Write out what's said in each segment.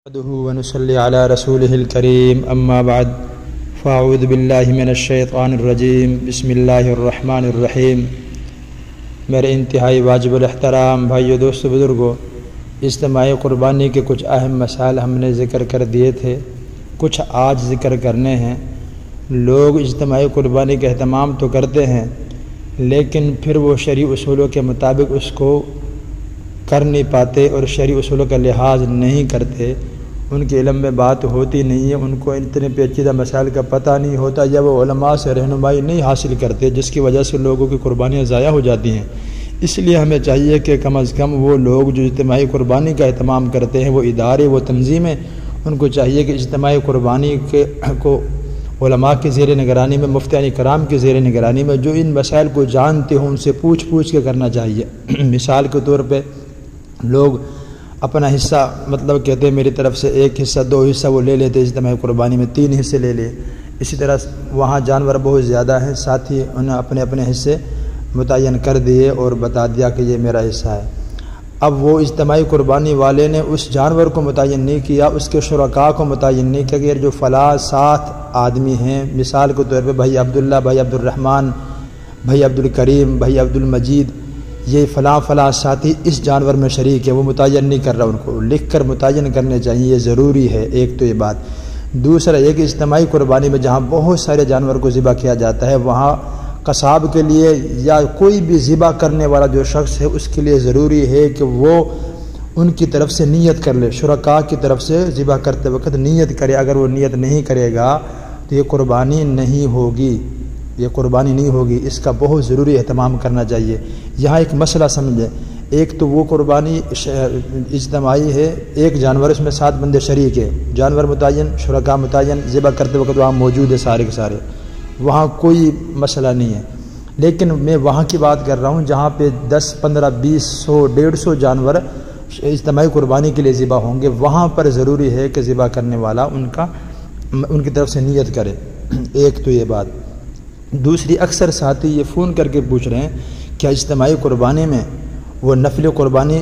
نحمده ونصلي على رسوله الكريم اما بعد فاعوذ باللہ من الشیطان الرجیم بسم اللہ الرحمن الرحیم۔ میرے انتہائی واجب الاحترام بھائیو دوستو بزرگو، اجتماعی قربانی کے کچھ اہم مسائل ہم نے ذکر کر دیے تھے، کچھ آج ذکر کرنے ہیں۔ لوگ اجتماعی قربانی کا اہتمام تو کرتے ہیں لیکن پھر وہ شرعی اصولوں کے مطابق اس کو کر نہیں پاتے اور شرعی اصولوں کا لحاظ نہیں کرتے۔ ان کے علم میں بات ہوتی نہیں ہے، ان کو اتنے پیچیدہ مسائل کا پتہ نہیں ہوتا یا وہ علماء سے رہنمائی نہیں حاصل کرتے، جس کی وجہ سے لوگوں کی قربانیاں ضائع ہو جاتی ہیں۔ اس لیے ہمیں چاہیے کہ کم از کم وہ لوگ جو اجتماعی قربانی کا اہتمام کرتے ہیں، وہ ادارے، وہ تنظیمیں، ان کو چاہیے کہ اجتماعی قربانی کو علماء کی زیر نگرانی میں، مفتیان کرام کی زیر نگرانی میں جو ان مسائل کو جانتے ہوں ان سے پوچھ کے کرنا چاہیے۔ مثال کے طور پہ لوگ اپنا حصہ کہتے ہیں میری طرف سے ایک حصہ، دو حصہ وہ لے لیتے، اجتماعی قربانی میں 3 حصے لے لے۔ اسی طرح وہاں جانور بہت زیادہ ہیں، ساتھ ہی انہیں اپنے حصے متعین کر دیے اور بتا دیا کہ یہ میرا حصہ ہے۔ اب وہ اجتماعی قربانی والے نے اس جانور کو متعین نہیں کیا، اس کے شرکاء کو متعین نہیں کیا کہ جو فلاں 7 آدمی ہیں، مثال کے طور پہ بھائی عبداللہ، بھائی عبد الرحمن، بھائی عبد الکریم، بھائی عبد المجید، یہ فلاں ساتھی اس جانور میں شریک ہے، وہ متعین نہیں کر رہا، ان کو لکھ کر متعین کرنے چاہیے، یہ ضروری ہے۔ ایک تو یہ بات۔ دوسرا یہ کہ اجتماعی قربانی میں جہاں بہت سارے جانور کو ذبح کیا جاتا ہے، وہاں قصاب کے لیے یا کوئی بھی ذبح کرنے والا جو شخص ہے اس کے لیے ضروری ہے کہ وہ ان کی طرف سے نیت کر لے، شرکاء کی طرف سے ذبح کرتے وقت نیت کرے۔ اگر وہ نیت نہیں کرے گا تو یہ قربانی نہیں ہوگی، یہ قربانی نہیں ہوگی۔ اس کا بہت ضروری اہتمام کرنا چاہیے۔ یہاں ایک مسئلہ سمجھیں، ایک تو وہ قربانی اجتماعی ہے، ایک جانور، اس میں 7 بندے شریک ہے، جانور متعین، شرکاء متعین، ذبح کرتے وقت وہاں موجود ہے سارے کے سارے، وہاں کوئی مسئلہ نہیں ہے۔ لیکن میں وہاں کی بات کر رہا ہوں جہاں پہ 10، 15، 20، 100، 150 جانور اجتماعی قربانی کے لیے ذبح ہوں گے، وہاں پر ضروری ہے کہ ذبح کرنے والا ان کی طرف سے نیت کرے۔ ایک تو یہ بات۔ دوسری، اکثر ساتھی یہ فون کر کے پوچھ رہے ہیں کیا اجتماعی قربانی میں وہ نفل قربانی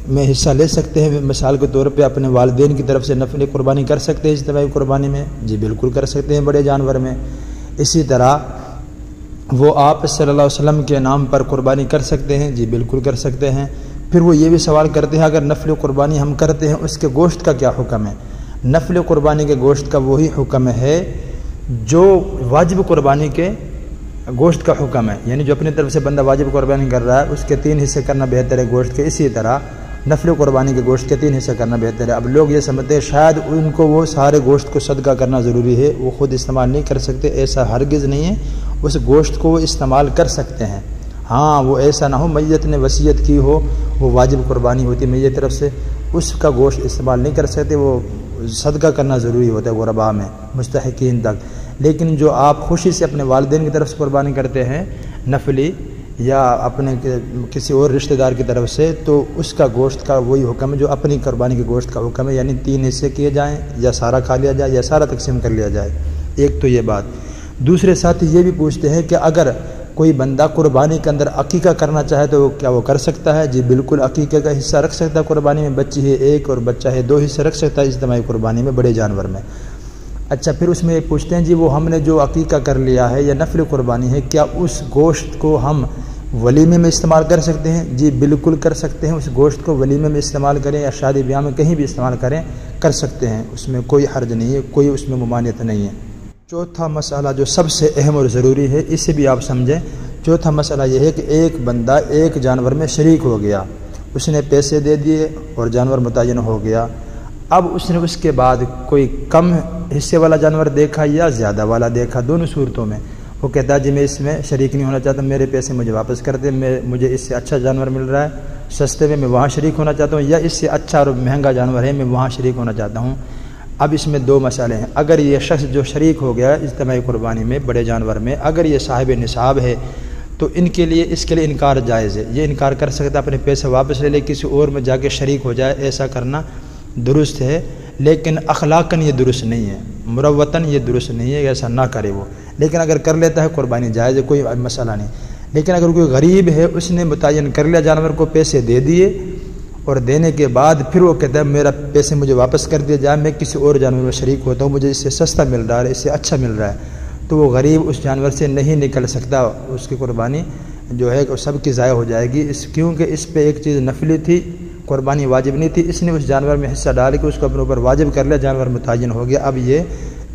میں حصہ لے سکتے ہیں؟ مثال کے طور پہ اپنے والدین کی طرف سے نفل قربانی کر سکتے ہیں اجتماعی قربانی میں؟ جی بالکل کر سکتے ہیں، بڑے جانور میں۔ اسی طرح وہ آپ صلی اللہ علیہ وسلم کے نام پر قربانی کر سکتے ہیں؟ جی بالکل کر سکتے ہیں۔ پھر وہ یہ بھی سوال کرتے ہیں اگر نفل قربانی ہم کرتے ہیں اس کے گوشت کا کیا حکم ہے؟ نفل قربانی کے گوشت کا وہی حکم ہے جو واجب قربانی کے گوشت کا حکم ہے، یعنی جو اپنی طرف سے بندہ واجب قربانی کر رہا ہے اس کے 3 حصے کرنا بہتر ہے گوشت کے، اسی طرح نفل قربانی کے گوشت کے 3 حصے کرنا بہتر ہے۔ اب لوگ یہ سمجھتے ہیں شاید ان کو وہ سارے گوشت کو صدقہ کرنا ضروری ہے، وہ خود استعمال نہیں کر سکتے، ایسا ہرگز نہیں ہے، اس گوشت کو وہ استعمال کر سکتے ہیں۔ ہاں وہ ایسا نہ ہو میت نے وصیت کی ہو، وہ واجب قربانی ہوتی میت طرف سے، اس کا گوشت استعمال نہیں کر سکتے، وہ صدقہ کرنا ضروری ہوتا ہے غرباء میں، مستحقین تک۔ لیکن جو آپ خوشی سے اپنے والدین کی طرف سے قربانی کرتے ہیں نفلی یا اپنے کسی اور رشتہ دار کی طرف سے، تو اس کا گوشت کا وہی حکم ہے جو اپنی قربانی کے گوشت کا حکم ہے، یعنی 3 حصے کیے جائیں یا سارا کھا لیا جائے یا سارا تقسیم کر لیا جائے۔ ایک تو یہ بات۔ دوسرے ساتھی یہ بھی پوچھتے ہیں کہ اگر کوئی بندہ قربانی کے اندر عقیقہ کرنا چاہے تو کیا وہ کر سکتا ہے؟ جی بالکل، عقیقے کا حصہ رکھ سکتا ہے قربانی میں، بچی ہے 1 اور بچہ ہے 2 حصے رکھ سکتا ہے اجتماعی قربانی میں بڑے جانور میں۔ اچھا، پھر اس میں یہ پوچھتے ہیں جی وہ ہم نے جو عقیقہ کر لیا ہے یا نفل قربانی ہے، کیا اس گوشت کو ہم ولیمے میں استعمال کر سکتے ہیں؟ جی بالکل کر سکتے ہیں، اس گوشت کو ولیمے میں استعمال کریں یا شادی بیاہ میں کہیں بھی استعمال کریں، کر سکتے ہیں، اس میں کوئی حرج نہیں ہے، کوئی اس میں ممانعت نہیں ہے۔ چوتھا مسئلہ جو سب سے اہم اور ضروری ہے، اسے بھی آپ سمجھیں۔ چوتھا مسئلہ یہ ہے کہ ایک بندہ ایک جانور میں شریک ہو گیا، اس نے پیسے دے دیے اور جانور متعین ہو گیا، اب اس نے اس کے بعد کوئی کم حصے والا جانور دیکھا یا زیادہ والا دیکھا، دونوں صورتوں میں وہ کہتا ہے جی میں اس میں شریک نہیں ہونا چاہتا، میرے پیسے مجھے واپس کر دیں، مجھے اس سے اچھا جانور مل رہا ہے سستے میں وہاں شریک ہونا چاہتا ہوں، یا اس سے اچھا اور مہنگا جانور ہے میں وہاں شریک ہونا چاہتا ہوں۔ اب اس میں 2 مسئلے ہیں۔ اگر یہ شخص جو شریک ہو گیا اجتماعی قربانی میں بڑے جانور میں، اگر یہ صاحب نصاب ہے تو اس کے لیے انکار جائز ہے، یہ انکار کر سکتا ہے، اپنے پیسے واپس لے لے، کسی اور میں جا کے شریک ہو جائے، ایسا کرنا درست ہے، لیکن اخلاقاً یہ درست نہیں ہے، مروتاً یہ درست نہیں ہے، ایسا نہ کرے وہ۔ لیکن اگر کر لیتا ہے قربانی جائز ہے، کوئی مسئلہ نہیں۔ لیکن اگر کوئی غریب ہے، اس نے متعین کر لیا جانور کو، پیسے دے دیے اور دینے کے بعد پھر وہ کہتا ہے میرا پیسے مجھے واپس کر دیا جائے، میں کسی اور جانور میں شریک ہوتا ہوں، مجھے اس سے سستا مل رہا ہے، اس سے اچھا مل رہا ہے، تو وہ غریب اس جانور سے نہیں نکل سکتا، اس کی قربانی جو ہے وہ سب کی ضائع ہو جائے گی، کیونکہ اس پہ ایک چیز نفلی تھی، قربانی واجب نہیں تھی، اس نے اس جانور میں حصہ ڈال کے اس کو اپنے اوپر واجب کر لیا، جانور متعین ہو گیا، اب یہ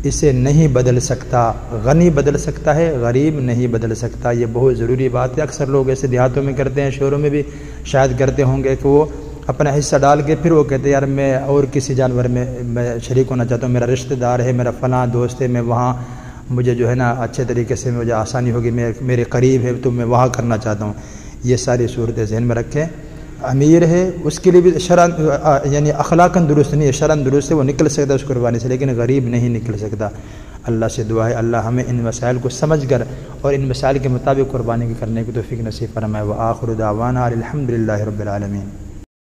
اسے نہیں بدل سکتا۔ غنی بدل سکتا ہے، غریب نہیں بدل سکتا، یہ بہت ضروری بات ہے۔ اکثر لوگ ایسے دیہاتوں میں کرتے ہیں، شہروں میں بھی شاید کرتے ہوں گے کہ وہ اپنا حصہ ڈال کے پھر وہ کہتے ہیں یار میں اور کسی جانور میں شریک ہونا چاہتا ہوں، میرا رشتہ دار ہے، میرا فلاں دوست ہے، میں وہاں مجھے جو ہے نا اچھے طریقے سے مجھے آسانی ہوگی، میرے قریب ہے تو میں وہاں کرنا چاہتا ہوں۔ یہ ساری صورتیں ذہن میں رکھیں۔ امیر ہے اس کے لیے بھی شرعاً یعنی اخلاقاً درست نہیں ہے، شرعاً درست ہے، وہ نکل سکتا ہے اس قربانی سے، لیکن غریب نہیں نکل سکتا۔ اللہ سے دعا ہے اللہ ہمیں ان مسائل کو سمجھ کر اور ان مسائل کے مطابق قربانی کرنے کی توفیق نصیب فرمائے۔ وآخر دعوانا الحمد للہ رب العالمین۔